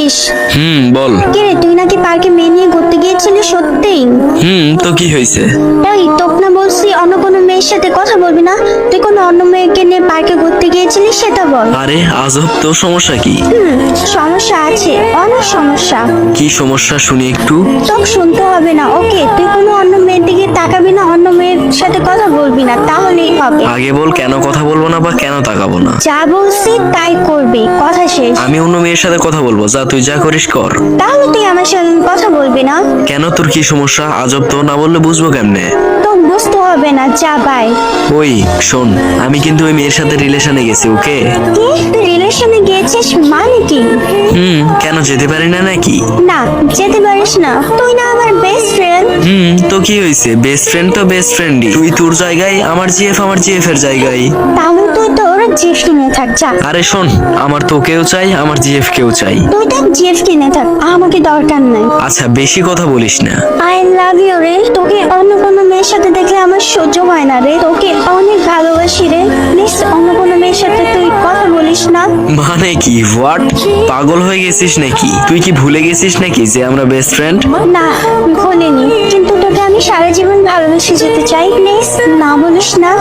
আছিস? বল। কে রে, তুই নাকি পার্কে মেয়ে নিয়ে ঘুরতে গিয়েছিলি? সত্যি? তো কি হয়েছে? ওই তোকে না বলছি অন্য কোনো মেয়ের সাথে কথা বলবি না? তুই কোনো অন্য মেয়েকে নিয়ে পার্কে ঘুরতে গিয়েছিলি সেটা বল। আরে আজব, তো সমস্যা কি? সমস্যা আছে, অনেক সমস্যা। কি সমস্যা শুনি একটু। তোকে শুনতে হবে না, ওকে? তুই কোনো অন্য মেয়ের দিকে তাকাবি না, অন্য মেয়ের সাথে কথা বলবি না, তাহলেই হবে। আগে বল কেন কথা বলবো না বা কেন তাকাবো না। যা বলছি তাই করবি, কথা শেষ। আমি অন্য মেয়ের সাথে কথা বলবো? যা, তুই যা করিস কর। তাহলে তুই আমার সাথে কথা বলবি না? কেন, তোর কি সমস্যা? আজব তো, না বললে বুঝবো কেমনে? তোকে বুঝতে হবে না, যা বাই। ওই শোন, আমি কিন্তু ওই মেয়ের সাথে রিলেশনে গেছি, ওকে? কি, তুই রিলেশনে গিয়েছিস মানে কি? কেন যেতে পারি না নাকি? না, যেতে পারিস না, তুই না আমার বেস্ট ফ্রেন্ড। তো কি হয়েছে? বেস্ট ফ্রেন্ড তো বেস্ট ফ্রেন্ডই। তুই তোর জায়গায়, আমার জিএফ আমার জিএফ এর জায়গায়। তাহলে তুই তোর জিএফ কিনে থাক, যা। আরে শোন, আমার তোকেও চাই, আমার জিএফ কেও চাই। তুই তো জিএফ কিনে থাক, আমাকে দরকার নাই। আচ্ছা, বেশি কথা বলিস না। আই লাভ ইউ রে। তোকে অন্য কোনো মেয়ের সাথে দেখলে আমার সহ্য হয় না রে। তোকে অনেক ভালোবাসি রে। প্লিজ অন্য কোনো মেয়ের সাথে তুই কথা বলিস না। মানে কি? হোয়াট? পাগল হয়ে গেছিস নাকি? তুই কি ভুলে গেছিস নাকি যে আমরা বেস্ট ফ্রেন্ড? না, ভুলিনি, কিন্তু তোকে আমি সারা জীবন ভালোবেসে যেতে চাই। প্লিজ না বলিস না।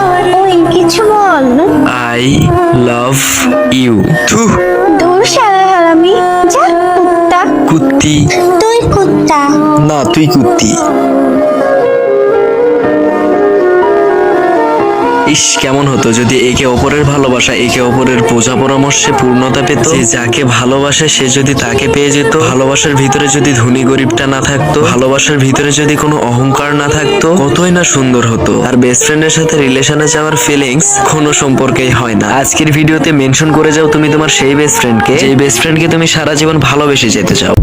ওই কিছু বল। I love you. দূর শালা হারামি, যা কুত্তা। কুত্তি? তুই কুত্তা। না, তুই কুত্তি। ইস, কেমন হতো যদি একে অপরের ভালোবাসা, একে অপরের বোঝা পরামর্শে পূর্ণতা পেত। যে যাকে ভালোবাসে সে যদি তাকে পেয়ে যেত। ভালোবাসার ভিতরে যদি ধনী গরিবটা না থাকতো, ভালোবাসার ভিতরে যদি কোনো অহংকার না থাকতো, কতই না সুন্দর হতো। আর বেস্ট ফ্রেন্ডের সাথে রিলেশনে যাওয়ার ফিলিংস কোনো সম্পর্কেই হয় না। আজকের ভিডিওতে মেনশন করে যাও তুমি তোমার সেই বেস্ট ফ্রেন্ডকে, যে বেস্ট ফ্রেন্ডকে তুমি সারা জীবন ভালোবেসে যেতে চাও।